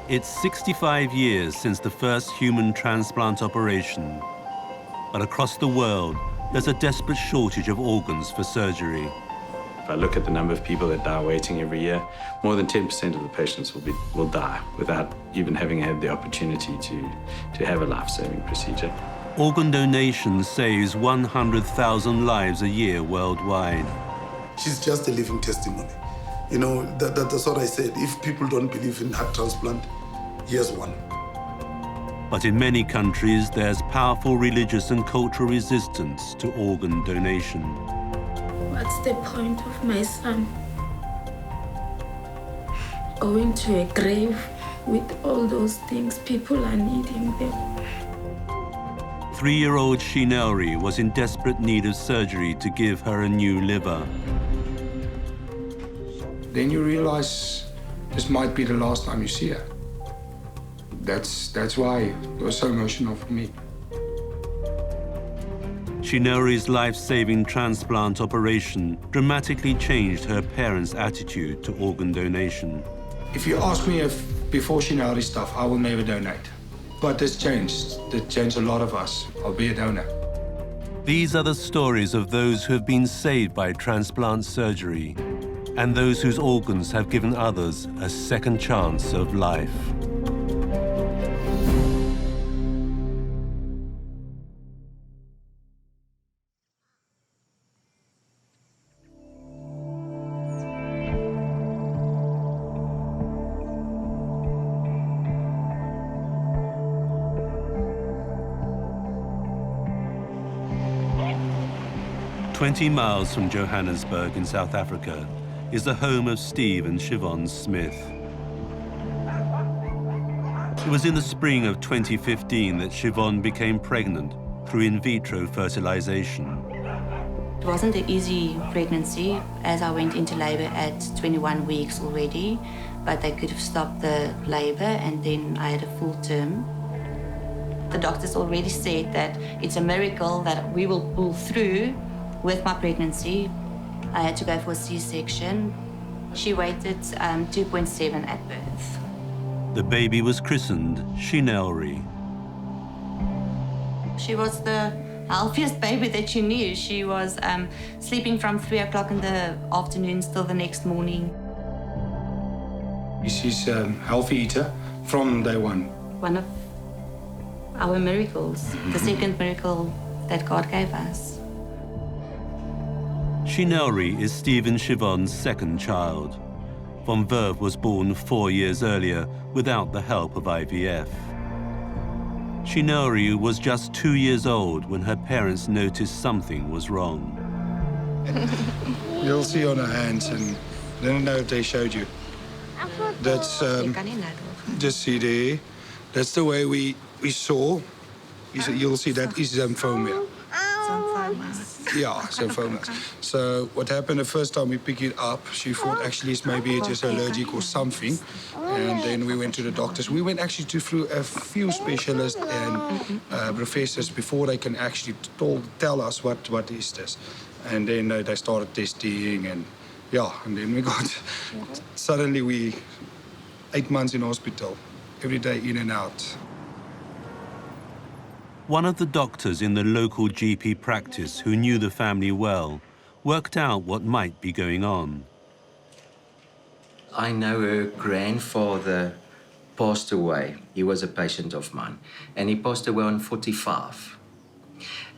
It's 65 years since the first human transplant operation. But across the world, there's a desperate shortage of organs for surgery. If I look at the number of people that die waiting every year, more than 10% of the patients will die without even having had the opportunity to have a life-saving procedure. Organ donation saves 100,000 lives a year worldwide. She's just a living testimony. You know, that's what I said. If people don't believe in heart transplant, here's one. But in many countries, there's powerful religious and cultural resistance to organ donation. What's the point of my son going to a grave with all those things? People are needing them. 3-year-old Shinelri was in desperate need of surgery to give her a new liver. Then you realize this might be the last time you see her. That's why it was so emotional for me. Shinelri's life-saving transplant operation dramatically changed her parents' attitude to organ donation. If you ask me if before Shinelri's stuff, I will never donate. But this changed. It changed a lot of us. I'll be a donor. These are the stories of those who have been saved by transplant surgery and those whose organs have given others a second chance of life. "20 miles from Johannesburg in South Africa is the home of Steve and Siobhan Smith. It was in the spring of 2015 that Siobhan became pregnant through in vitro fertilization. It wasn't an easy pregnancy, as I went into labor at 21 weeks already, but they could have stopped the labor and then I had a full term. The doctors already said that it's a miracle that we will pull through with my pregnancy. I had to go for a C-section. She waited 2.7 at birth. The baby was christened Shinelri. She was the healthiest baby that you knew. She was sleeping from 3 o'clock in the afternoon till the next morning. She's a healthy eater from day one. One of our miracles, the second miracle that God gave us. Shinelri is Steve and Siobhan's second child. Von Verve was born 4 years earlier without the help of IVF. Shinelri was just 2 years old when her parents noticed something was wrong. You'll see on her hands, and I don't know if they showed you. That's just see there. That's the way we saw. You'll see that is xanthoma. Yeah, xanthoma. So what happened the first time we picked it up, she thought actually it's maybe just allergic or something. And then we went to the doctors. We went actually through a few specialists and professors before they can actually tell us what is this. And then they started testing and then we got, suddenly we 8 months in hospital, every day in and out. One of the doctors in the local GP practice who knew the family well worked out what might be going on. I know her grandfather passed away. He was a patient of mine, and he passed away on 45.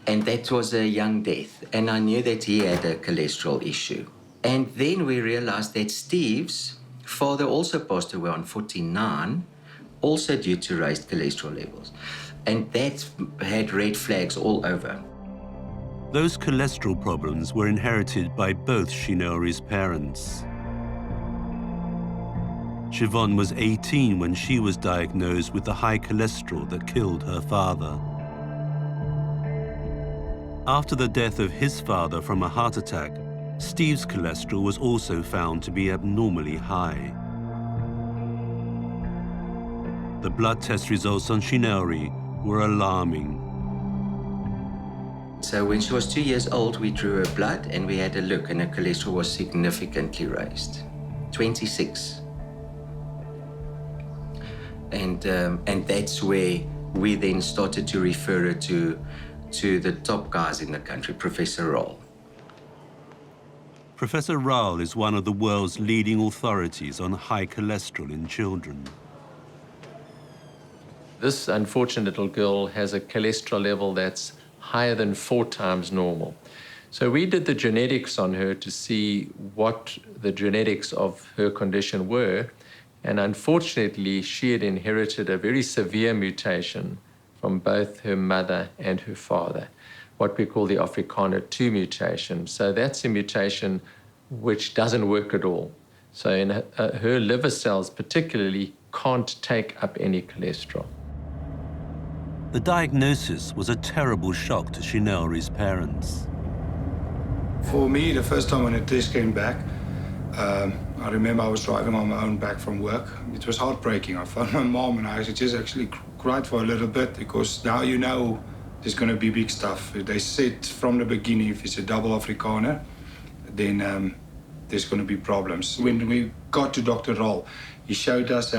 And that was a young death, and I knew that he had a cholesterol issue. And then we realized that Steve's father also passed away on 49, also due to raised cholesterol levels. And that had red flags all over. Those cholesterol problems were inherited by both Shinelri's parents. Siobhan was 18 when she was diagnosed with the high cholesterol that killed her father. After the death of his father from a heart attack, Steve's cholesterol was also found to be abnormally high. The blood test results on Shinelri were alarming. So when she was 2 years old, we drew her blood and we had a look, and her cholesterol was significantly raised, 26. And that's where we then started to refer her to the top guys in the country, Professor Roll. Professor Rowell is one of the world's leading authorities on high cholesterol in children. This unfortunate little girl has a cholesterol level that's higher than 4 times normal. So we did the genetics on her to see what the genetics of her condition were. And unfortunately, she had inherited a very severe mutation from both her mother and her father, what we call the Afrikaner 2 mutation. So that's a mutation which doesn't work at all. So in her liver cells particularly can't take up any cholesterol. The diagnosis was a terrible shock to Shinelri's parents. For me, the first time when the test came back, I remember I was driving on my own back from work. It was heartbreaking. I found my mom and I just actually cried for a little bit because now you know there's going to be big stuff. They said from the beginning if it's a double Afrikaner, then there's going to be problems. When we got to Dr. Roll, he showed us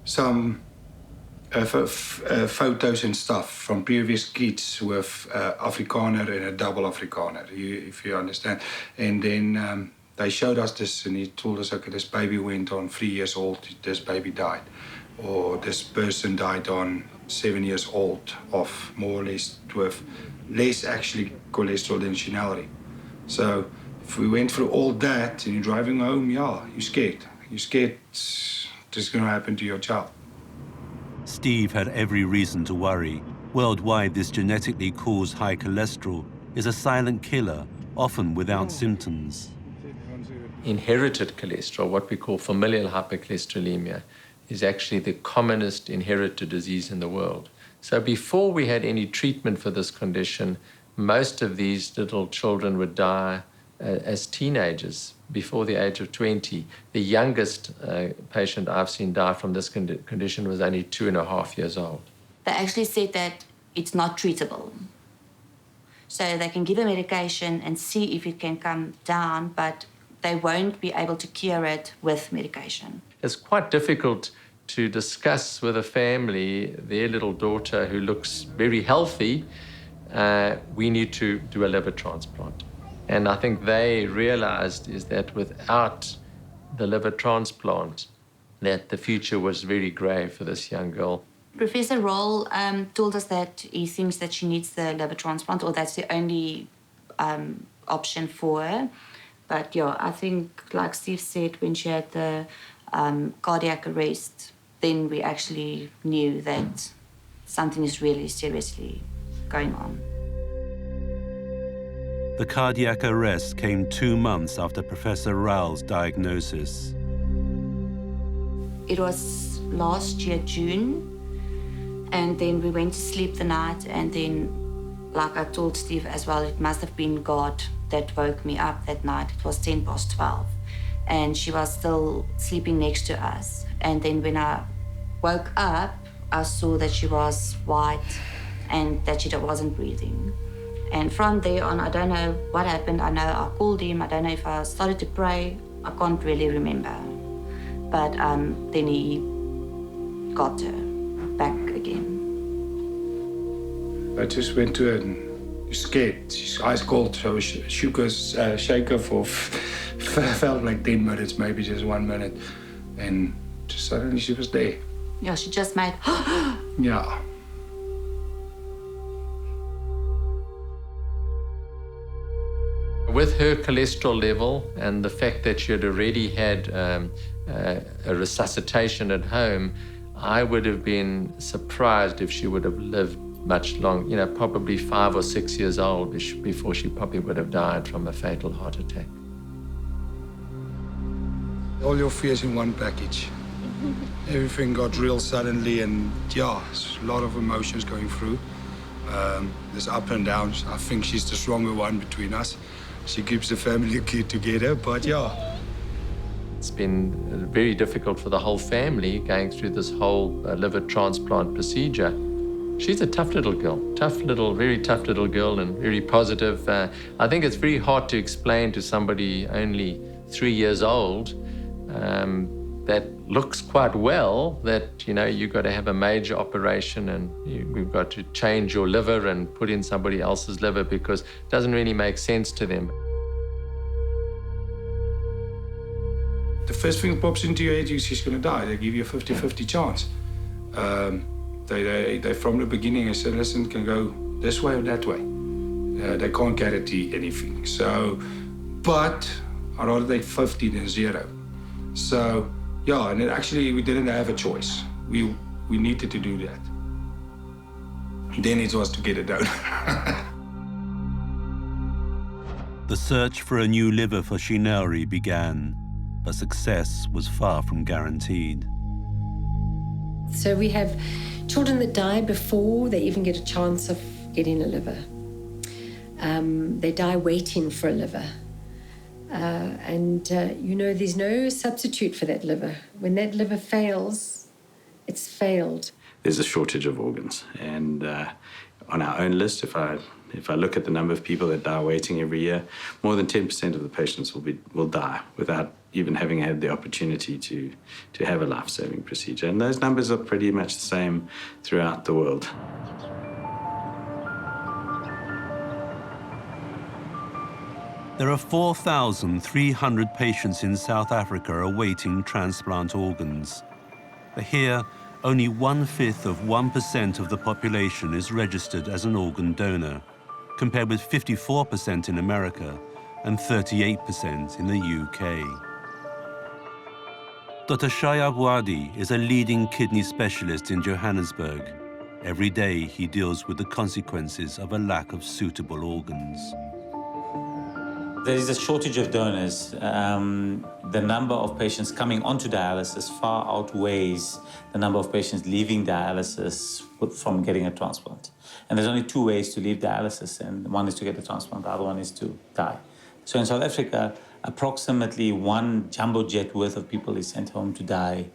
some photos and stuff from previous kids with Afrikaner and a double Afrikaner, if you understand. And then they showed us this and he told us, okay, this baby went on 3 years old, this baby died. Or this person died on 7 years old of more or less with less actually cholesterol than Shinelri. So if we went through all that and you're driving home, yeah, you're scared. You're scared this is going to happen to your child. Steve had every reason to worry. Worldwide, this genetically caused high cholesterol is a silent killer, often without symptoms. Inherited cholesterol, what we call familial hypercholesterolemia, is actually the commonest inherited disease in the world. So before we had any treatment for this condition, most of these little children would die as teenagers, before the age of 20. The youngest patient I've seen die from this condition was only 2.5 years old. They actually said that it's not treatable. So they can give a medication and see if it can come down, but they won't be able to cure it with medication. It's quite difficult to discuss with a family their little daughter who looks very healthy. We need to do a liver transplant. And I think they realized is that without the liver transplant, that the future was very grave for this young girl. Professor Roll told us that he thinks that she needs the liver transplant, or that's the only option for her. But yeah, I think, like Steve said, when she had the cardiac arrest, then we actually knew that something is really seriously going on. The cardiac arrest came 2 months after Professor Rowell's diagnosis. It was last year, June, and then we went to sleep the night, and then, like I told Steve as well, it must have been God that woke me up that night. It was 12:10, and she was still sleeping next to us. And then when I woke up, I saw that she was white and that she wasn't breathing. And from there on, I don't know what happened. I know I called him. I don't know if I started to pray. I can't really remember. But then he got her back again. I just went to her and scared. She's ice cold, so shook her, shake her for felt like 10 minutes, maybe just 1 minute. And just suddenly she was there. Yeah, she just made, yeah. With her cholesterol level and the fact that she had already had a resuscitation at home, I would have been surprised if she would have lived much longer, probably 5 or 6 years old before she probably would have died from a fatal heart attack. All your fears in one package. Everything got real suddenly, and yeah, there's a lot of emotions going through. There's up and downs. I think she's the stronger one between us. She keeps the family together, but yeah. It's been very difficult for the whole family going through this whole liver transplant procedure. She's a tough little girl, very tough little girl, and very positive. I think it's very hard to explain to somebody only 3 years old that looks quite well, that, you know, you've got to have a major operation and we've got to change your liver and put in somebody else's liver because it doesn't really make sense to them. The first thing that pops into your head is she's going to die. They give you a 50-50 chance. They from the beginning, I said, listen, can go this way or that way. They can't guarantee anything. So, but I'd rather take 50 than 0. So, yeah, and actually we didn't have a choice. We needed to do that. Then it was to get it done. The search for a new liver for Shinari began, but success was far from guaranteed. So we have children that die before they even get a chance of getting a liver. They die waiting for a liver. You know, there's no substitute for that liver. When that liver fails, it's failed. There's a shortage of organs. And on our own list, if I look at the number of people that die waiting every year, more than 10% of the patients will die without even having had the opportunity to have a life-saving procedure. And those numbers are pretty much the same throughout the world. There are 4,300 patients in South Africa awaiting transplant organs. But here, only 1/5 of 1% of the population is registered as an organ donor, compared with 54% in America and 38% in the UK. Dr. Shaya Bwadi is a leading kidney specialist in Johannesburg. Every day he deals with the consequences of a lack of suitable organs. There is a shortage of donors. The number of patients coming onto dialysis far outweighs the number of patients leaving dialysis from getting a transplant. And there's only 2 ways to leave dialysis, and one is to get a transplant, the other one is to die. So in South Africa, approximately 1 jumbo jet worth of people is sent home to die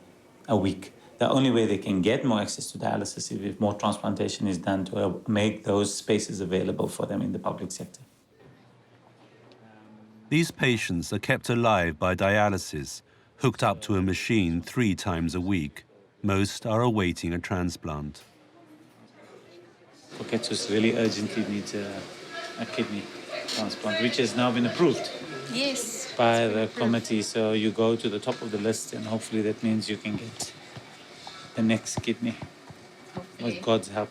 a week. The only way they can get more access to dialysis is if more transplantation is done to make those spaces available for them in the public sector. These patients are kept alive by dialysis, hooked up to a machine 3 times a week. Most are awaiting a transplant. Koketsus really urgently needs a kidney transplant, which has now been approved. Yes. By the committee. So you go to the top of the list, and hopefully that means you can get the next kidney. Hopefully. With God's help.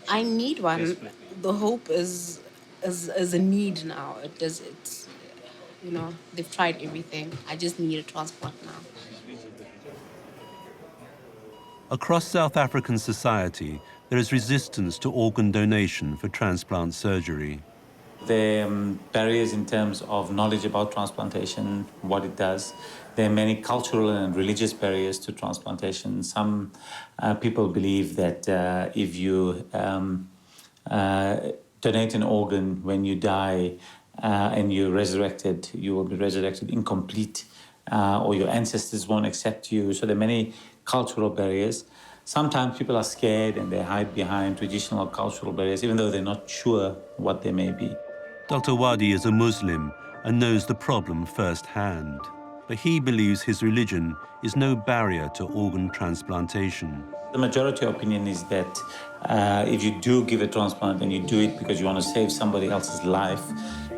I need one. Desperately. The hope is a need now. It's you know, they've tried everything. I just need a transplant now. Across South African society, there is resistance to organ donation for transplant surgery. There are barriers in terms of knowledge about transplantation, what it does. There are many cultural and religious barriers to transplantation. Some people believe that if you donate an organ when you die and you're resurrected, you will be resurrected incomplete, or your ancestors won't accept you. So there are many cultural barriers. Sometimes people are scared and they hide behind traditional cultural barriers, even though they're not sure what they may be. Dr. Wadi is a Muslim and knows the problem firsthand. But he believes his religion is no barrier to organ transplantation. The majority opinion is that if you do give a transplant and you do it because you want to save somebody else's life,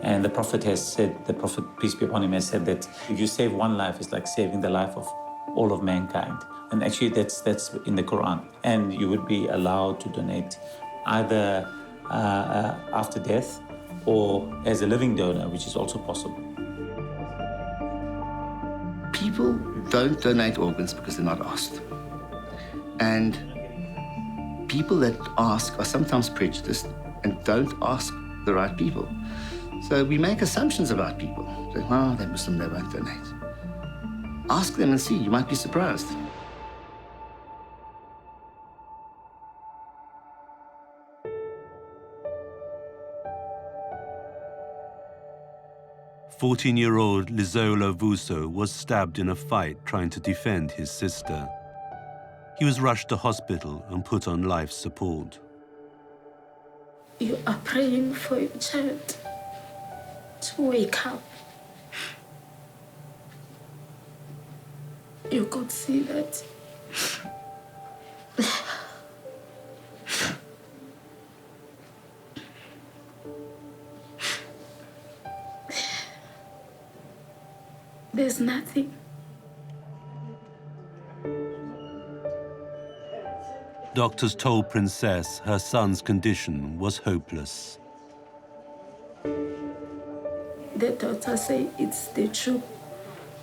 and the Prophet has said, the Prophet, peace be upon him, has said that if you save one life, it's like saving the life of all of mankind. And actually that's in the Quran. And you would be allowed to donate either after death or as a living donor, which is also possible. People don't donate organs because they're not asked. And people that ask are sometimes prejudiced and don't ask the right people. So we make assumptions about people. Say, oh, they're Muslim, they won't donate. Ask them and see, you might be surprised. "14-year-old Lizola Vuso was stabbed in a fight trying to defend his sister. He was rushed to hospital and put on life support. You are praying for your child to wake up. you could see that there's nothing. Doctors told Princess her son's condition was hopeless. The doctor say it's the truth.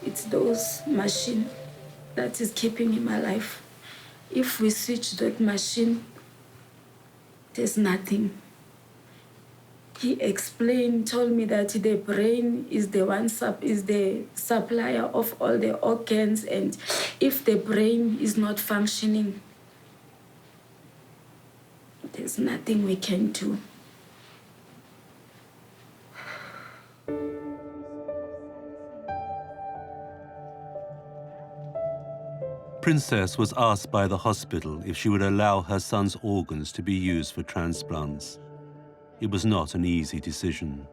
It's those machine that is keeping him alive. If we switch that machine, there's nothing. He explained, told me that the brain is the supplier of all the organs, and if the brain is not functioning, there's nothing we can do. Princess was asked by the hospital if she would allow her son's organs to be used for transplants. It was not an easy decision.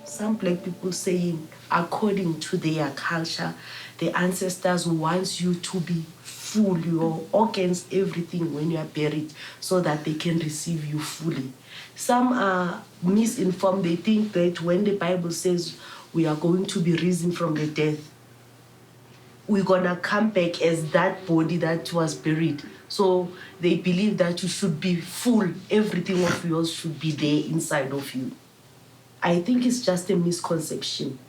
Some black people saying, according to their culture, the ancestors want you to be full, your organs, everything when you are buried, so that they can receive you fully. Some are misinformed. They think that when the Bible says we are going to be risen from the dead, we're gonna come back as that body that was buried. So they believe that you should be full, everything of yours should be there inside of you. I think it's just a misconception.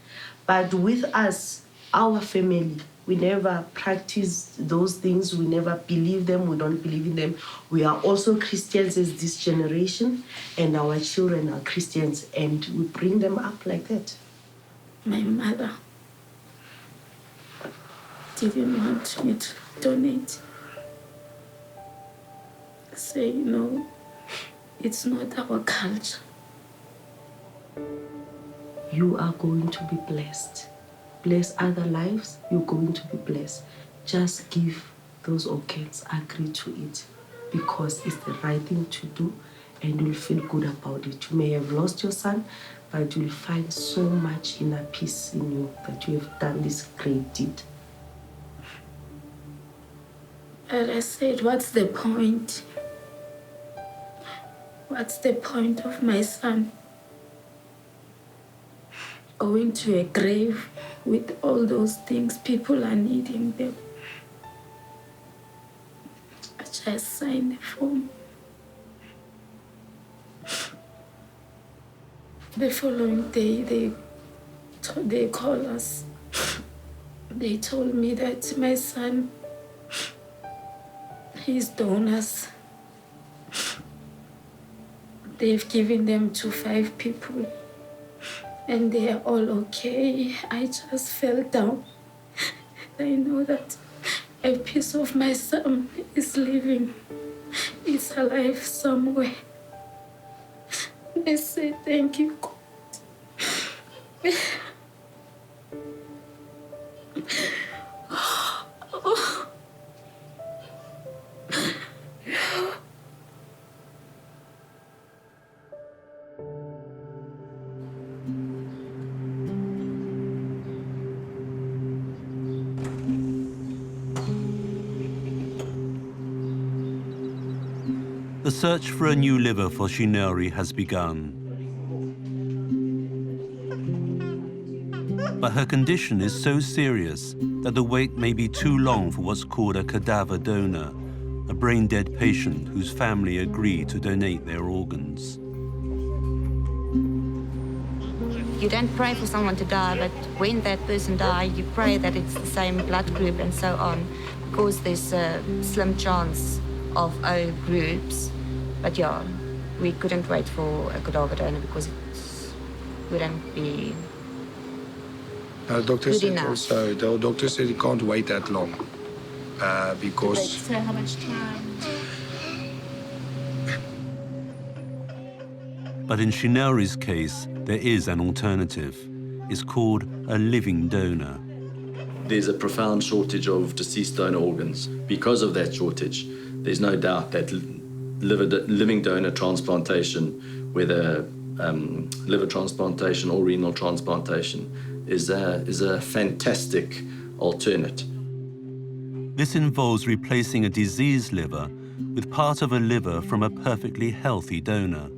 But with us, our family, we never practice those things, we never believe them, we don't believe in them. We are also Christians as this generation, and our children are Christians, and we bring them up like that. My mother didn't want me to donate. Say, no, it's not our culture. You are going to be blessed. Bless other lives, you're going to be blessed. Just give those organs, agree to it, because it's the right thing to do, and you'll feel good about it. You may have lost your son, but you'll find so much inner peace in you that you have done this great deed. And I said, what's the point? What's the point of my son going to a grave with all those things? People are needing them. I just signed the form. The following day, they called us. They told me that my son, his donors, they've given them to 5 people, and they are all okay. I just fell down. I know that a piece of my son is living, is alive somewhere. I say thank you, God. The search for a new liver for Shinori has begun. But her condition is so serious that the wait may be too long for what's called a cadaver donor, a brain-dead patient whose family agree to donate their organs. You don't pray for someone to die, but when that person dies, you pray that it's the same blood group and so on, because there's a slim chance of O groups. But yeah, we couldn't wait for a cadaver donor because it wouldn't be The doctor good said enough. also, the doctor said he can't wait that long because So how much time? But in Shinori's case, there is an alternative. It's called a living donor. There's a profound shortage of deceased donor organs. Because of that shortage, there's no doubt that living donor transplantation, whether liver transplantation or renal transplantation, is a fantastic alternate. This involves replacing a diseased liver with part of a liver from a perfectly healthy donor.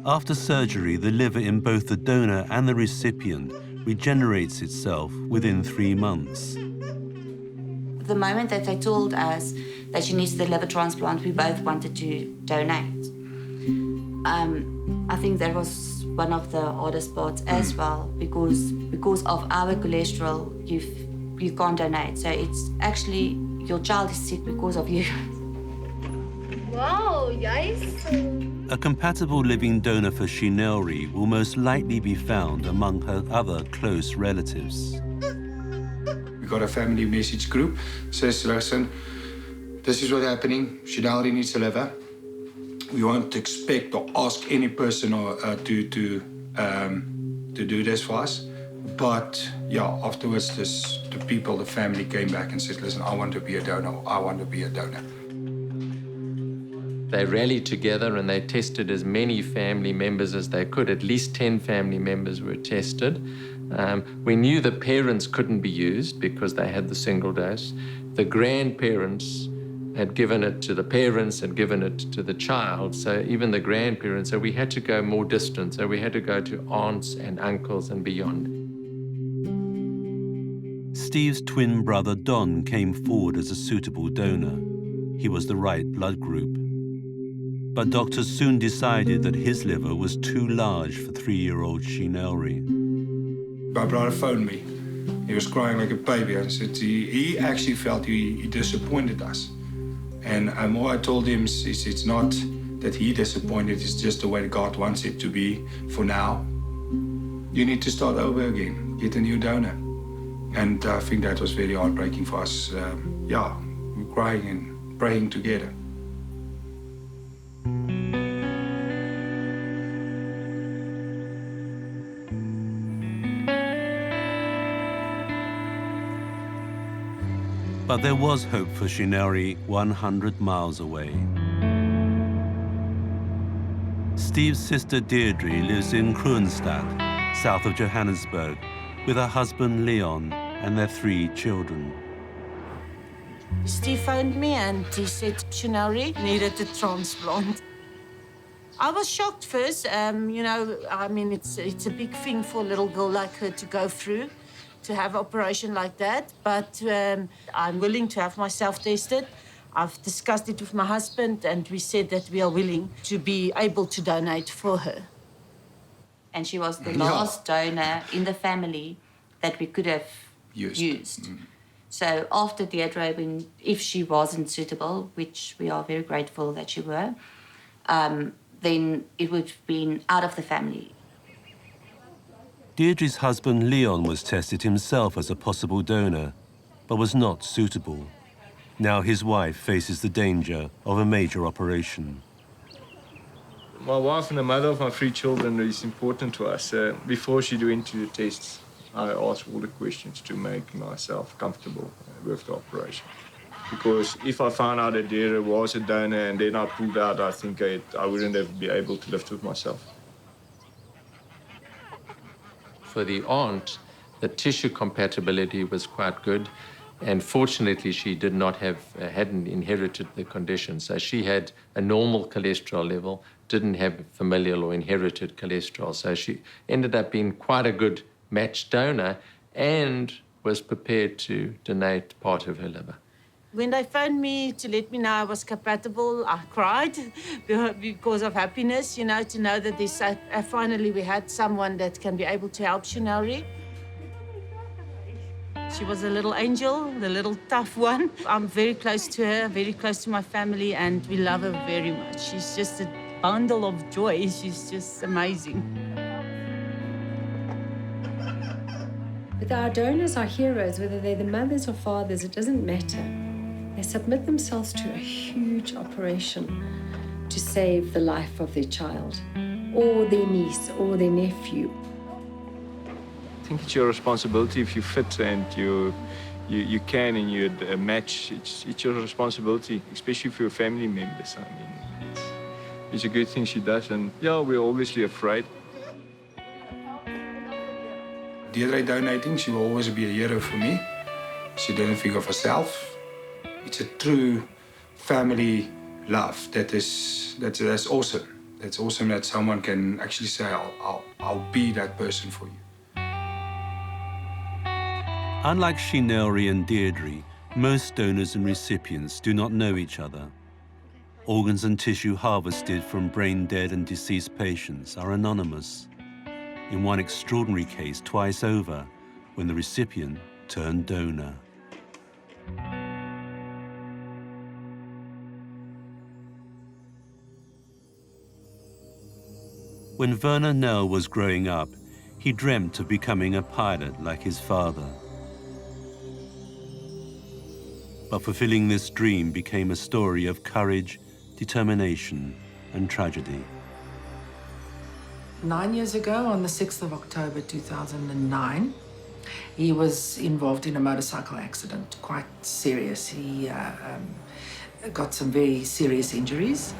After surgery, the liver in both the donor and the recipient regenerates itself within 3 months. The moment that they told us that she needs the liver transplant, we both wanted to donate. I think that was one of the hardest parts as well, because of our cholesterol, you can't donate. So it's actually, your child is sick because of you. Wow, yes. A compatible living donor for Shinelri will most likely be found among her other close relatives. We got a family message group. Says, listen, this is what's happening. Shinelri needs a liver. We won't expect or ask any person to do this for us. But yeah, afterwards, the people, the family came back and said, listen, I want to be a donor. I want to be a donor. They rallied together and they tested as many family members as they could. At least 10 family members were tested. We knew the parents couldn't be used because they had the single dose. The grandparents had given it to the parents and given it to the child, so even the grandparents. So we had to go more distant. So we had to go to aunts and uncles and beyond. Steve's twin brother Don came forward as a suitable donor. He was the right blood group. But doctors soon decided that his liver was too large for 3-year-old Shinelri. My brother phoned me. He was crying like a baby. I said he actually felt he disappointed us. And what I told him is it's not that he disappointed, it's just the way God wants it to be for now. You need to start over again, get a new donor. And I think that was very heartbreaking for us. We're crying and praying together. But there was hope for Shinelri 100 miles away. Steve's sister Deirdre lives in Kroonstad, south of Johannesburg, with her husband Leon and their 3 children. Steve phoned me and he said Shinelri needed a transplant. I was shocked first. It's a big thing for a little girl like her to go through, to have an operation like that. But I'm willing to have myself tested. I've discussed it with my husband and we said that we are willing to be able to donate for her. And she was the last donor in the family that we could have used. Mm. So after Deirdre, if she wasn't suitable, which we are very grateful that she were, then it would have been out of the family. Deirdre's husband Leon was tested himself as a possible donor, but was not suitable. Now his wife faces the danger of a major operation. My wife and the mother of my 3 children is important to us. Before she do into the tests, I ask all the questions to make myself comfortable with the operation. Because if I found out that Deirdre was a donor and then I pulled out, I think I wouldn't have been able to live with myself. For the aunt, the tissue compatibility was quite good. And fortunately, she did not hadn't inherited the condition. So she had a normal cholesterol level, didn't have familial or inherited cholesterol. So she ended up being quite a good matched donor and was prepared to donate part of her liver. When they phoned me to let me know I was compatible, I cried because of happiness, to know that finally we had someone that can be able to help Shinelri. She was a little angel, the little tough one. I'm very close to her, very close to my family, and we love her very much. She's just a bundle of joy. She's just amazing. But our donors are heroes, whether they're the mothers or fathers, it doesn't matter. They submit themselves to a huge operation to save the life of their child, or their niece, or their nephew. I think it's your responsibility if you fit and you can and you match. It's your responsibility, especially for your family members. I mean, it's a good thing she does, and we're obviously afraid. Deirdre donating, she will always be a hero for me. She didn't think of herself. It's a true family love that's awesome. It's awesome that someone can actually say, I'll be that person for you. Unlike Shinori and Deirdre, most donors and recipients do not know each other. Organs and tissue harvested from brain-dead and deceased patients are anonymous. In one extraordinary case, twice over, when the recipient turned donor. When Werner Nell was growing up, he dreamt of becoming a pilot like his father. But fulfilling this dream became a story of courage, determination, and tragedy. 9 years ago, on the 6th of October 2009, he was involved in a motorcycle accident, quite serious. He got some very serious injuries.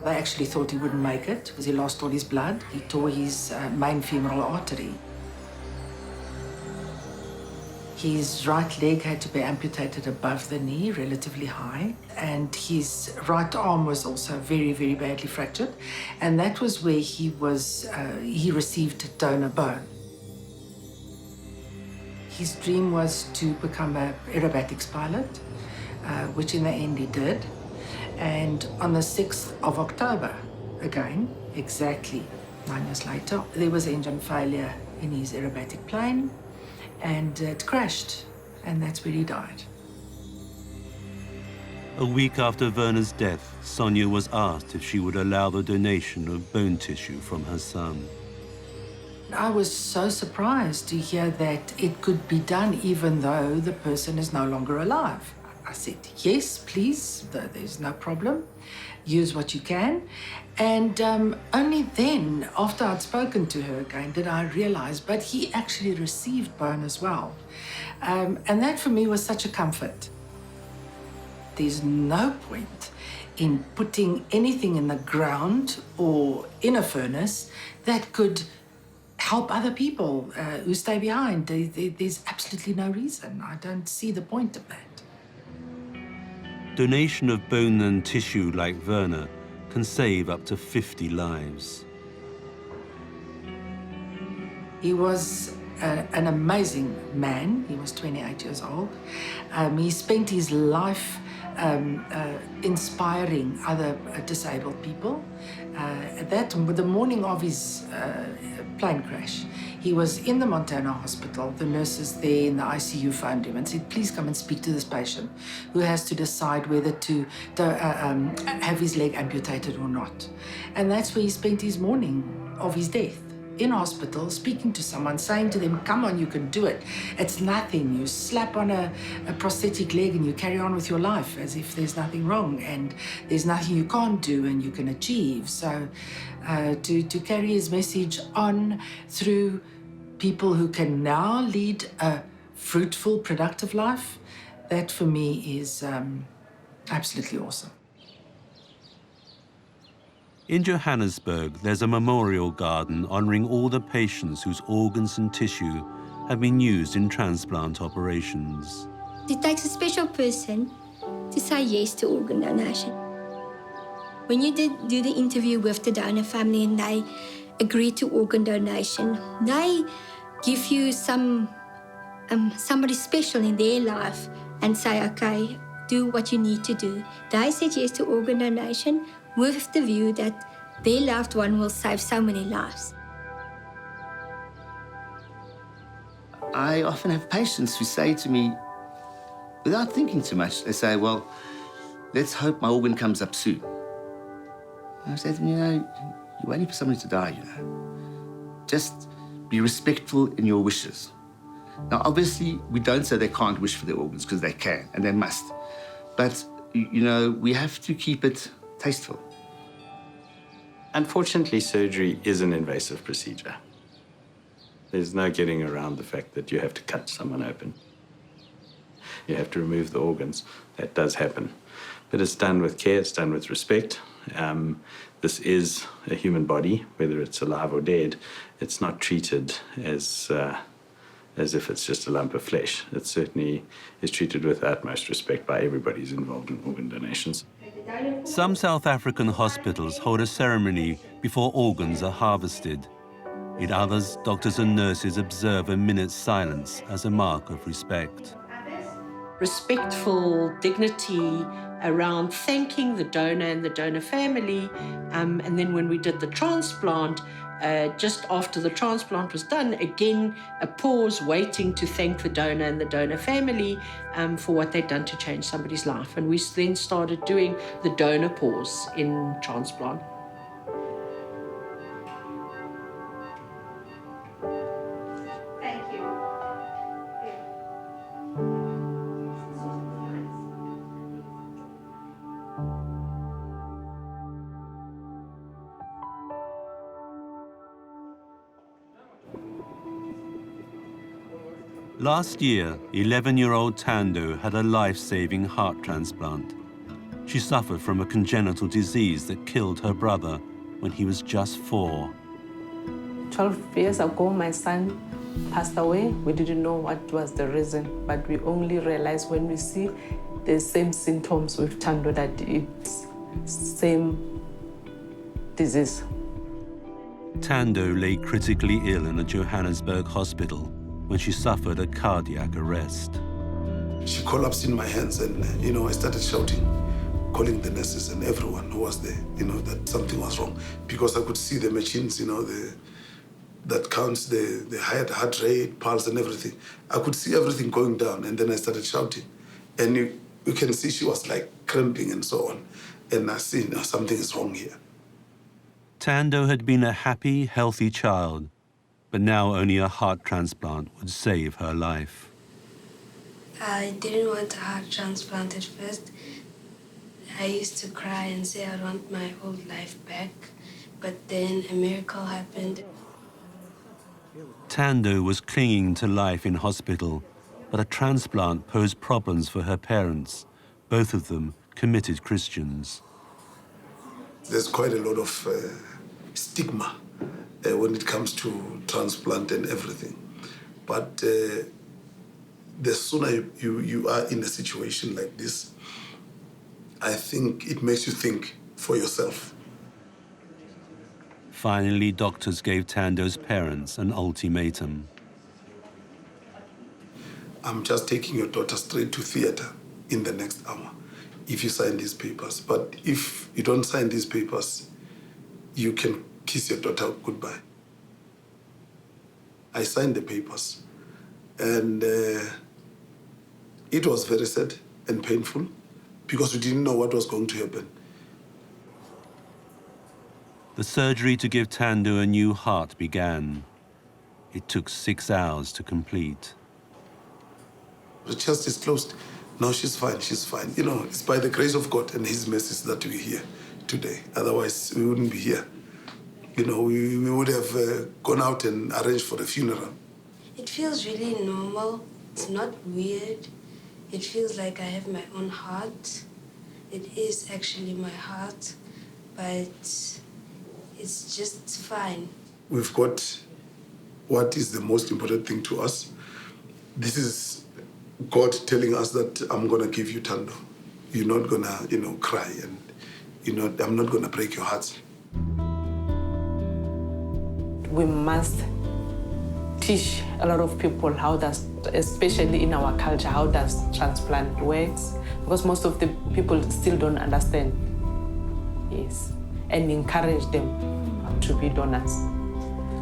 They actually thought he wouldn't make it because he lost all his blood. He tore his main femoral artery. His right leg had to be amputated above the knee, relatively high, and his right arm was also very, very badly fractured. And that was where he received donor bone. His dream was to become an aerobatics pilot, which in the end he did. And on the 6th of October, again, exactly 9 years later, there was engine failure in his aerobatic plane, and it crashed, and that's where he died. A week after Werner's death, Sonia was asked if she would allow the donation of bone tissue from her son. I was so surprised to hear that it could be done even though the person is no longer alive. I said, yes, please, there's no problem. Use what you can. And only then, after I'd spoken to her again, did I realize, but he actually received bone as well. And that for me was such a comfort. There's no point in putting anything in the ground or in a furnace that could help other people who stay behind. There's absolutely no reason. I don't see the point of that. Donation of bone and tissue like Werner can save up to 50 lives. He was an amazing man. He was 28 years old. He spent his life inspiring other disabled people. The morning of his plane crash, he was in the Montana hospital. The nurses there in the ICU phoned him and said, please come and speak to this patient who has to decide whether to have his leg amputated or not. And that's where he spent his morning of his death, in hospital, speaking to someone, saying to them, come on, you can do it. It's nothing. You slap on a prosthetic leg and you carry on with your life as if there's nothing wrong and there's nothing you can't do and you can achieve. So to carry his message on through people who can now lead a fruitful, productive life, that for me is absolutely awesome. In Johannesburg, there's a memorial garden honoring all the patients whose organs and tissue have been used in transplant operations. It takes a special person to say yes to organ donation. When you do the interview with the donor family and they agree to organ donation, they give you somebody special in their life and say, okay, do what you need to do. They said yes to organ donation with the view that their loved one will save so many lives. I often have patients who say to me, without thinking too much, they say, well, let's hope my organ comes up soon. And I say to them, you're waiting for somebody to die, Just be respectful in your wishes. Now, obviously, we don't say they can't wish for their organs, because they can, and they must. But, we have to keep it tasteful. Unfortunately, surgery is an invasive procedure. There's no getting around the fact that you have to cut someone open. you have to remove the organs. That does happen. But it's done with care, it's done with respect. This is a human body, whether it's alive or dead. It's not treated as if it's just a lump of flesh. It certainly is treated with utmost respect by everybody who's involved in organ donations. Some South African hospitals hold a ceremony before organs are harvested. In others, doctors and nurses observe a minute's silence as a mark of respect. Respectful dignity around thanking the donor and the donor family. And then when we did the transplant, just after the transplant was done, again, a pause waiting to thank the donor and the donor family for what they'd done to change somebody's life. And we then started doing the donor pause in transplant. Thank you. Last year, 11-year-old Thando had a life-saving heart transplant. She suffered from a congenital disease that killed her brother when he was just 4. 12 years ago, my son passed away. We didn't know what was the reason, but we only realized when we see the same symptoms with Thando that it's same disease. Thando lay critically ill in a Johannesburg hospital when she suffered a cardiac arrest. She collapsed in my hands and, I started shouting, calling the nurses and everyone who was there, that something was wrong. Because I could see the machines, that counts the heart rate, pulse and everything. I could see everything going down and then I started shouting. And you can see she was like cramping and so on. And I see something is wrong here. Thando had been a happy, healthy child, but now only a heart transplant would save her life. I didn't want a heart transplant at first. I used to cry and say I want my old life back, but then a miracle happened. Thando was clinging to life in hospital, but a transplant posed problems for her parents, both of them committed Christians. There's quite a lot of stigma when it comes to transplant and everything. But the sooner you are in a situation like this, I think it makes you think for yourself. Finally, doctors gave Thando's parents an ultimatum. I'm just taking your daughter straight to theater in the next hour if you sign these papers. But if you don't sign these papers, you can kiss your daughter goodbye. I signed the papers, and it was very sad and painful because we didn't know what was going to happen. The surgery to give Thando a new heart began. It took 6 hours to complete. The chest is closed. No, she's fine, she's fine. It's by the grace of God and His mercies that we're here today. Otherwise, we wouldn't be here. We would have gone out and arranged for a funeral. It feels really normal. It's not weird. It feels like I have my own heart. It is actually my heart, but it's just fine. We've got what is the most important thing to us. This is God telling us that I'm going to give you Thando. You're not going to, cry, and I'm not going to break your hearts. We must teach a lot of people especially in our culture, how does transplant works, because most of the people still don't understand. Yes, and encourage them to be donors,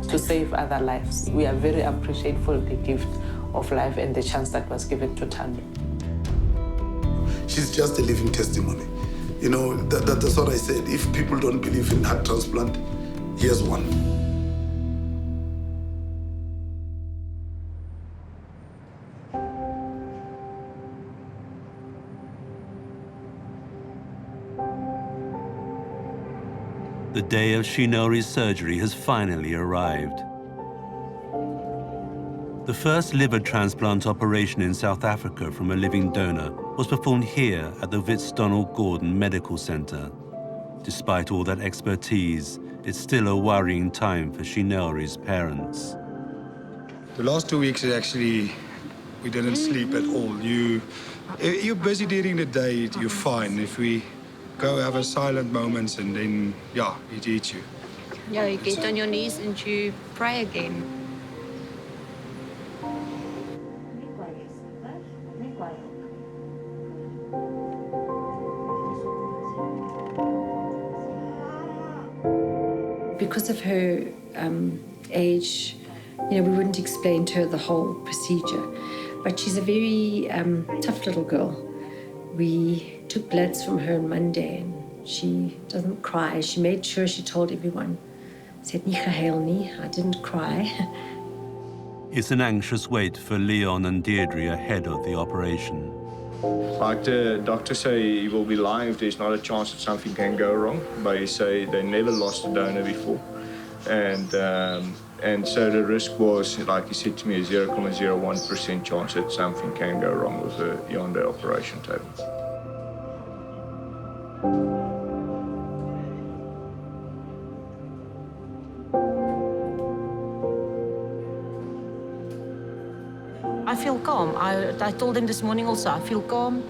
to save other lives. We are very appreciative for the gift of life and the chance that was given to Thando. She's just a living testimony. That's what I said. If people don't believe in heart transplant, here's one. The day of Shinori's surgery has finally arrived. The first liver transplant operation in South Africa from a living donor was performed here at the Wits-Donald Gordon Medical Centre. Despite all that expertise, it's still a worrying time for Shinelri's parents. The last 2 weeks is actually, we didn't sleep at all. You're busy during the day, you're fine. If we go have a silent moments and then, yeah, it eats you. Yeah, you get on your knees and you pray again. Because of her age, we wouldn't explain to her the whole procedure. But she's a very tough little girl. We took bloods from her on Monday and she doesn't cry. She made sure she told everyone, "Sê nie gehuil nie, I didn't cry." It's an anxious wait for Leon and Deirdre ahead of the operation. Like the doctors say, he will be lying if there's not a chance that something can go wrong. But he say they never lost a donor before. And so the risk was, like he said to me, a 0.01% chance that something can go wrong with her on the operation table. I feel calm. I told them this morning also, I feel calm.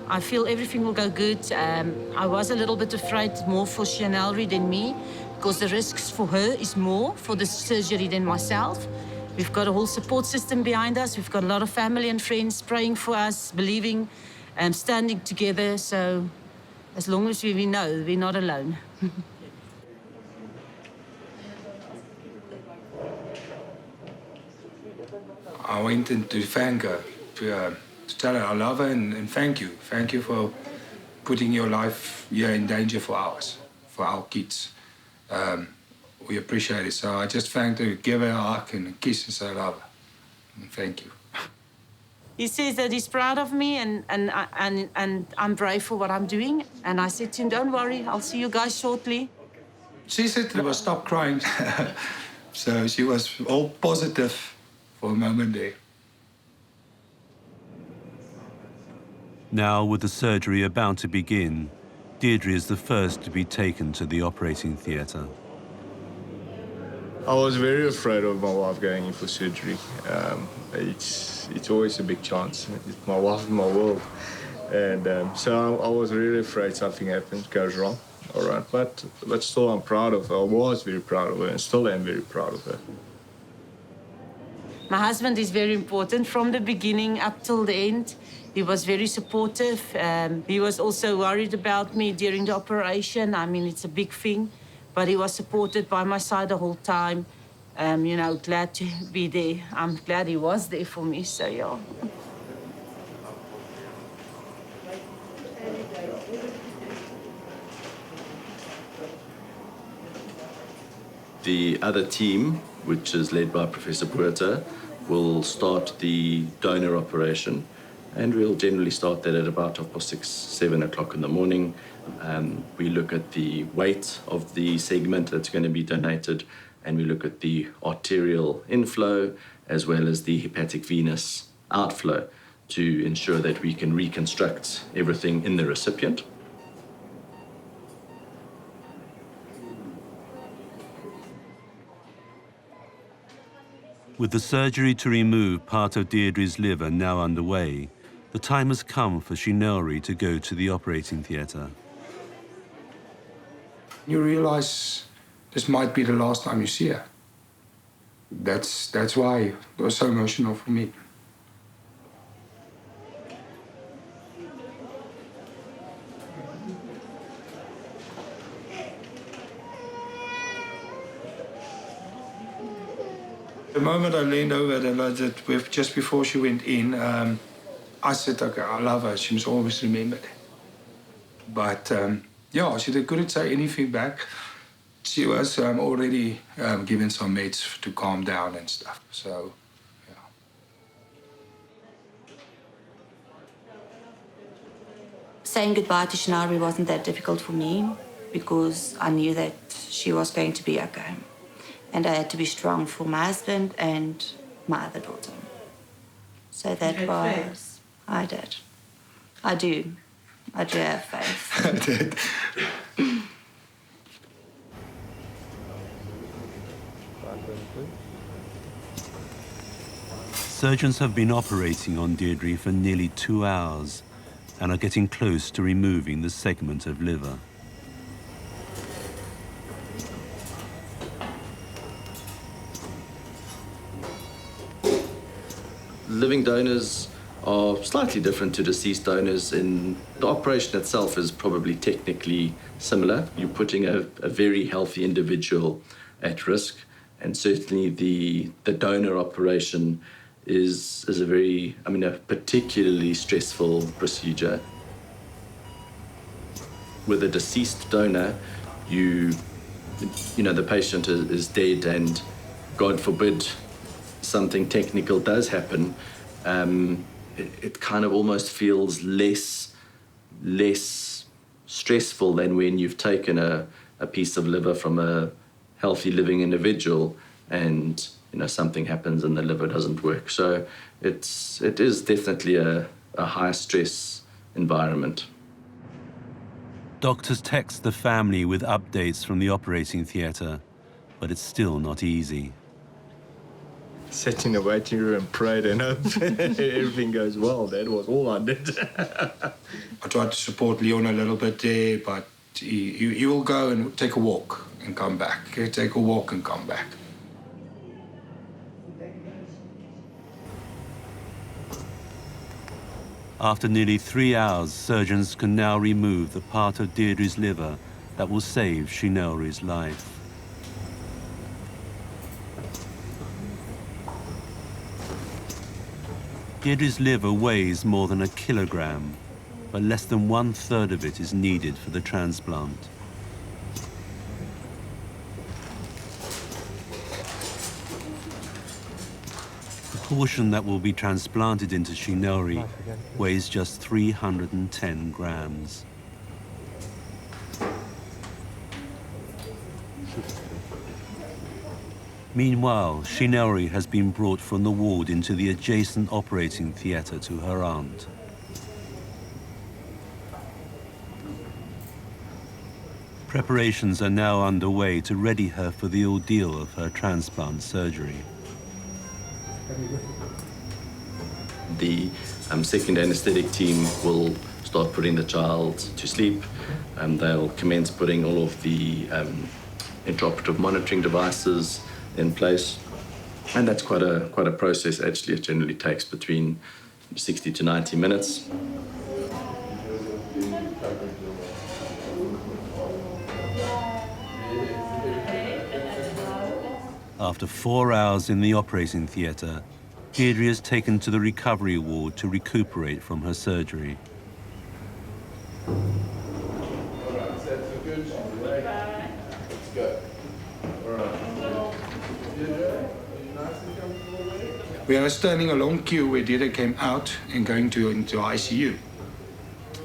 I feel everything will go good. I was a little bit afraid more for Shinelri than me, because the risks for her is more for the surgery than myself. We've got a whole support system behind us. We've got a lot of family and friends praying for us, believing, and standing together. So as long as we know we're not alone. I went in to thank her, to tell her I love her and thank you. Thank you for putting your life here in danger for ours, for our kids. We appreciate it. So I just thanked her, give her a hug and a kiss and say I love her. And thank you. He says that he's proud of me and I'm brave for what I'm doing. And I said to him, don't worry, I'll see you guys shortly. She said to us, stop crying. So she was all positive for a moment there. Now, with the surgery about to begin, Deirdre is the first to be taken to the operating theatre. I was very afraid of my wife going in for surgery. It's always a big chance. It's my wife and my world. And so I was really afraid something happens, goes wrong. All right, but still I'm proud of her. I was very proud of her and still am very proud of her. My husband is very important from the beginning up till the end. He was very supportive. He was also worried about me during the operation. I mean, it's a big thing, but he was supported by my side the whole time. Glad to be there. I'm glad he was there for me, so yeah. The other team, which is led by Professor Puerta, will start the donor operation, and we'll generally start that at about 6:30, 7 o'clock in the morning. We look at the weight of the segment that's going to be donated, and we look at the arterial inflow as well as the hepatic venous outflow to ensure that we can reconstruct everything in the recipient. With the surgery to remove part of Deirdre's liver now underway, the time has come for Shinelri to go to the operating theatre. You realize this might be the last time you see her. That's why it was so emotional for me. The moment I leaned over and just before she went in, I said, okay, I love her. She must always remember that. But yeah, she couldn't say anything back. She was already given some meds to calm down and stuff. So, yeah. Saying goodbye to Shinelri wasn't that difficult for me because I knew that she was going to be okay. And I had to be strong for my husband and my other daughter. So that was... I did. I do. I do have faith. I did. Surgeons have been operating on Deirdre for nearly 2 hours and are getting close to removing the segment of liver. Living donors are slightly different to deceased donors in the operation itself is probably technically similar. You're putting a very healthy individual at risk, and certainly the donor operation is a very, a particularly stressful procedure. With a deceased donor, you know, the patient is dead and God forbid something technical does happen, it kind of almost feels less stressful than when you've taken a piece of liver from a healthy living individual and something happens and the liver doesn't work. So it is definitely a high stress environment. Doctors text the family with updates from the operating theatre, but it's still not easy. Sat in the waiting room and prayed and hoped everything goes well. That was all I did. I tried to support Leon a little bit there, but he will go and take a walk and come back. He'll take a walk and come back. After nearly 3 hours, surgeons can now remove the part of Deirdre's liver that will save Shinelri's life. Deirdre's liver weighs more than 1 kilogram, but less than 1/3 of it is needed for the transplant. The portion that will be transplanted into Shinelri weighs just 310 grams. Meanwhile, Shinelri has been brought from the ward into the adjacent operating theatre to her aunt. Preparations are now underway to ready her for the ordeal of her transplant surgery. The second anaesthetic team will start putting the child to sleep. They'll commence putting all of the intraoperative monitoring devices in place, and that's quite a process. Actually, it generally takes between 60 to 90 minutes. After 4 hours in the operating theatre, Deirdre is taken to the recovery ward to recuperate from her surgery. We are standing a long queue where Deirdre came out and going into ICU.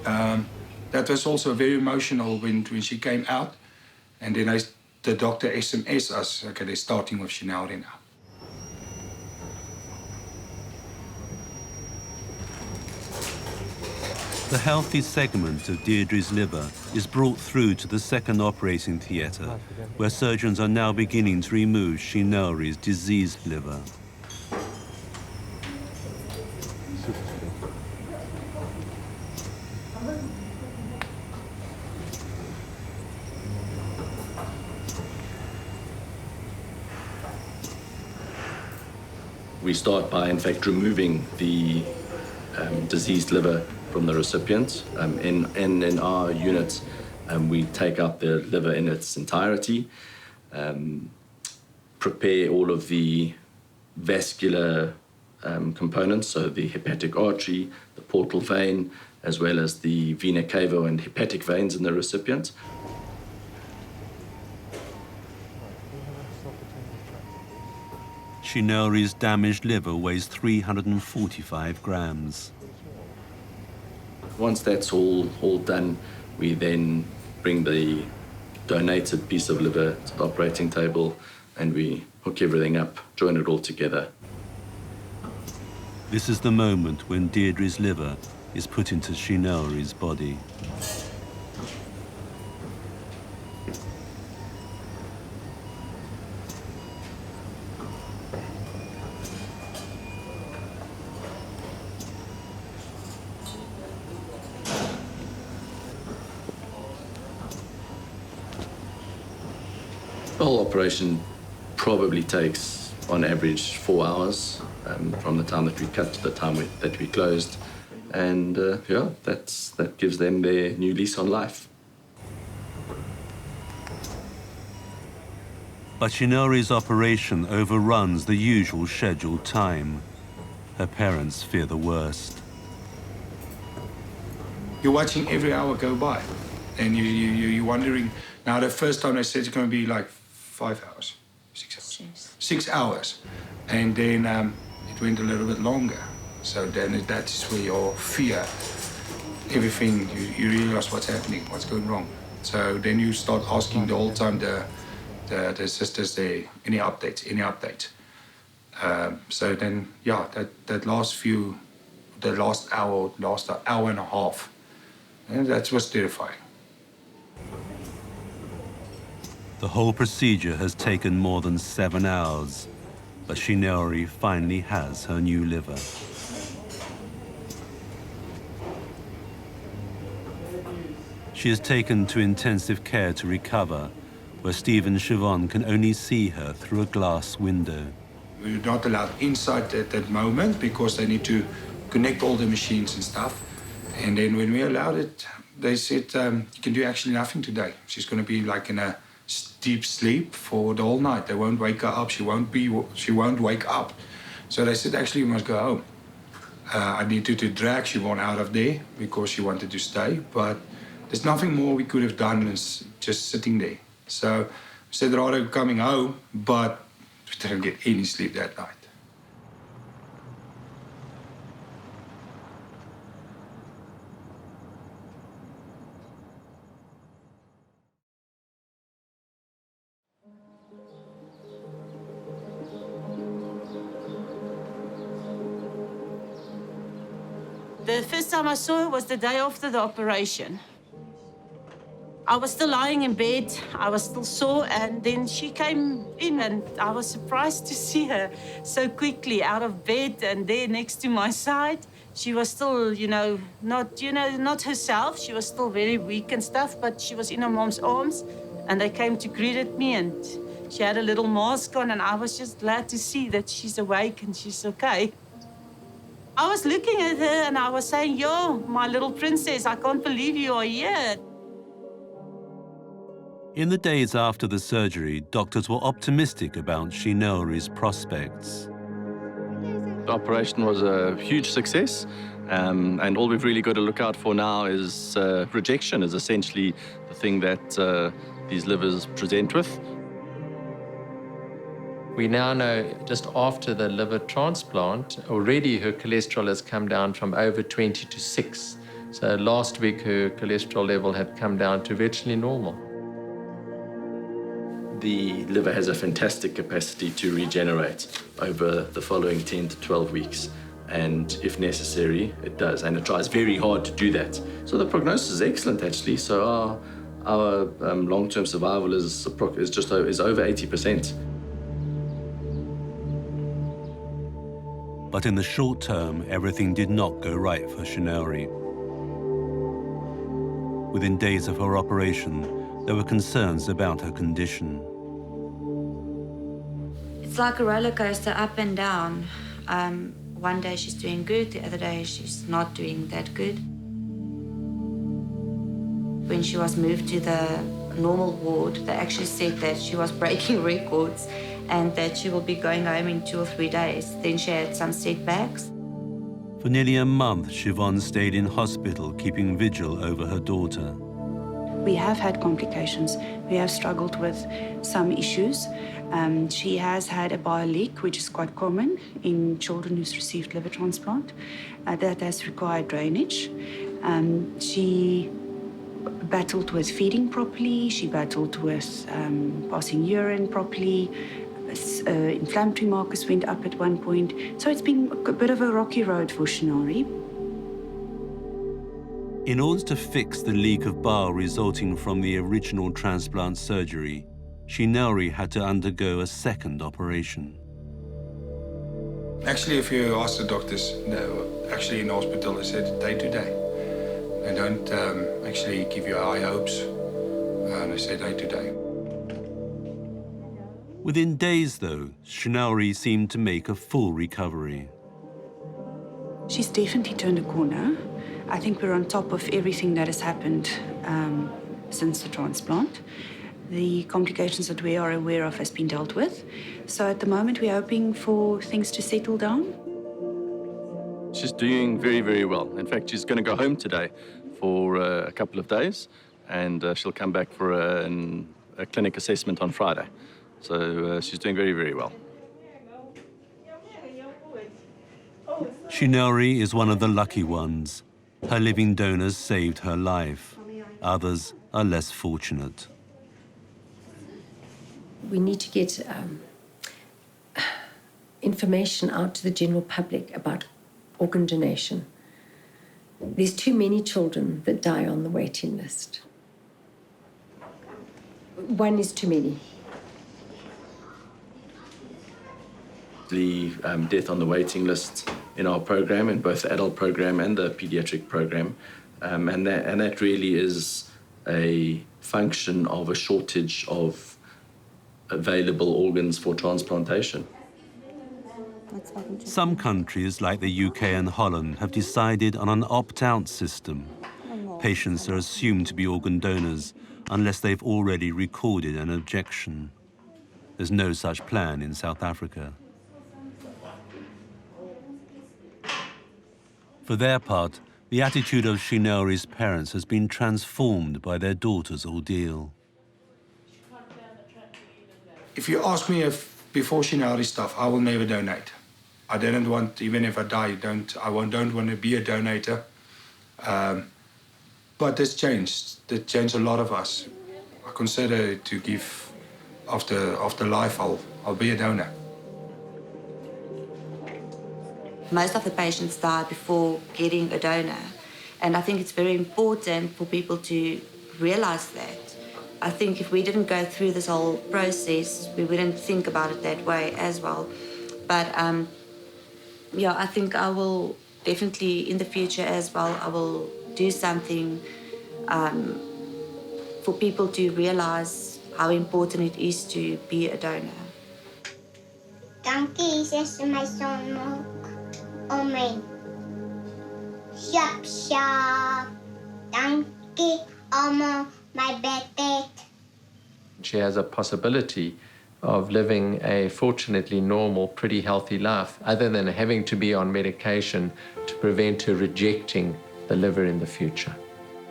That was also very emotional when she came out, and then the doctor SMS us, okay, they're starting with Shinelri now. The healthy segment of Deirdre's liver is brought through to the second operating theatre, where surgeons are now beginning to remove Shinelri's diseased liver. We start by, in fact, removing the diseased liver from the recipient. In our unit, we take out the liver in its entirety, prepare all of the vascular components, so the hepatic artery, the portal vein, as well as the vena cava and hepatic veins in the recipient. Shinelri's damaged liver weighs 345 grams. Once that's all done, we then bring the donated piece of liver to the operating table and we hook everything up, join it all together. This is the moment when Deirdre's liver is put into Shinori's body. The whole operation probably takes, on average, 4 hours from the time that we cut to the time that we closed. And yeah, that gives them their new lease on life. But Shinori's operation overruns the usual scheduled time. Her parents fear the worst. You're watching every hour go by, and you're wondering. Now, the first time they said it's going to be like 5 hours, 6 hours, 6 hours, and then it went a little bit longer. So then that's where your fear, everything, you realize what's happening, what's going wrong. So then you start asking the whole time the sisters there, any updates. So then, yeah, that last hour and a half, and that was terrifying. The whole procedure has taken more than 7 hours, but Shinori finally has her new liver. She is taken to intensive care to recover, where Steve and Siobhan can only see her through a glass window. We're not allowed inside at that moment because they need to connect all the machines and stuff. And then when we allowed it, they said, you can do actually nothing today. She's going to be like in a deep sleep for the whole night. They won't wake her up. She won't wake up. So they said, actually, you must go home. I needed to drag Siobhan out of there because she wanted to stay. But there's nothing more we could have done than just sitting there. So I said rather coming home, but we didn't get any sleep that night. The first time I saw her was the day after the operation. I was still lying in bed, I was still sore, and then she came in and I was surprised to see her so quickly out of bed and there next to my side. She was still, not herself. She was still very weak and stuff, but she was in her mom's arms and they came to greet me and she had a little mask on and I was just glad to see that she's awake and she's okay. I was looking at her and I was saying, yo, my little princess, I can't believe you are here. In the days after the surgery, doctors were optimistic about Shinori's prospects. The operation was a huge success, and all we've really got to look out for now is rejection is essentially the thing that these livers present with. We now know just after the liver transplant, already her cholesterol has come down from over 20 to 6. So last week her cholesterol level had come down to virtually normal. The liver has a fantastic capacity to regenerate over the following 10 to 12 weeks. And if necessary, it does. And it tries very hard to do that. So the prognosis is excellent, actually. So our long-term survival is over 80%. But in the short term, everything did not go right for Shinori. Within days of her operation, there were concerns about her condition. It's like a roller coaster, up and down. One day she's doing good, the other day she's not doing that good. When she was moved to the normal ward, they actually said that she was breaking records and that she will be going home in 2 or 3 days. Then she had some setbacks. For nearly a month, Siobhan stayed in hospital, keeping vigil over her daughter. We have had complications. We have struggled with some issues. She has had a bile leak, which is quite common in children who's received liver transplant. That has required drainage. She battled with feeding properly. She battled with passing urine properly. Inflammatory markers went up at one point. So it's been a bit of a rocky road for Shinari. In order to fix the leak of bile resulting from the original transplant surgery, Shinari had to undergo a second operation. Actually, if you ask the doctors, actually in the hospital, they said day to day. They don't actually give you high hopes. They say day to day. Within days, though, Shinari seemed to make a full recovery. She's definitely turned a corner. I think we're on top of everything that has happened since the transplant. The complications that we are aware of has been dealt with. So at the moment, we're hoping for things to settle down. She's doing very, very well. In fact, she's going to go home today for a couple of days, and she'll come back for a clinic assessment on Friday. So she's doing very, very well. Shinari is one of the lucky ones. Her living donors saved her life. Others are less fortunate. We need to get information out to the general public about organ donation. There's too many children that die on the waiting list. One is too many. The death on the waiting list in our program, in both the adult program and the pediatric program, and that really is a function of a shortage of available organs for transplantation. Some countries, like the UK and Holland, have decided on an opt-out system. Patients are assumed to be organ donors unless they've already recorded an objection. There's no such plan in South Africa. For their part, the attitude of Shinari's parents has been transformed by their daughter's ordeal. If you ask me if before Shinari stuff, I will never donate. I didn't want, even if I die, don't want to be a donator. But it's changed. It changed a lot of us. I consider to give after life, I'll be a donor. Most of the patients die before getting a donor, and I think it's very important for people to realize that. I think if we didn't go through this whole process, we wouldn't think about it that way as well. But yeah, I think I will definitely in the future as well, I will do something for people to realize how important it is to be a donor. Dankie, zes my son ook. Oh my. Shop, shop. Dankie, allemaal my bed. She has a possibility of living a fortunately normal, pretty healthy life, other than having to be on medication to prevent her rejecting the liver in the future.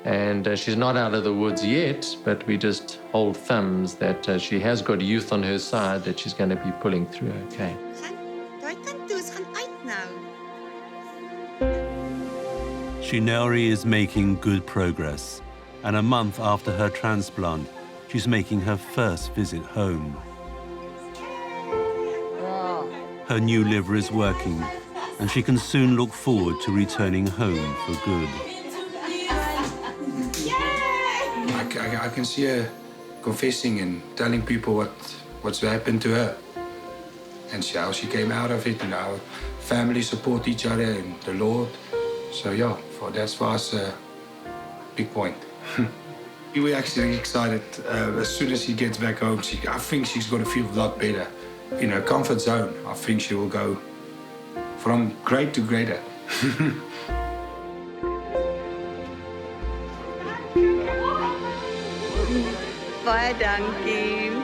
And she's not out of the woods yet, but we just hold thumbs that she has got youth on her side, that she's going to be pulling through okay. Shinari is making good progress, and a month after her transplant, she's making her first visit home. Her new liver is working, and she can soon look forward to returning home for good. I can see her confessing and telling people what's happened to her, and how she came out of it, and how family support each other and the Lord. So yeah, that's for us a big point. We're actually excited. As soon as she gets back home, I think she's going to feel a lot better. In her comfort zone, I think she will go from great to greater. Baie dankie.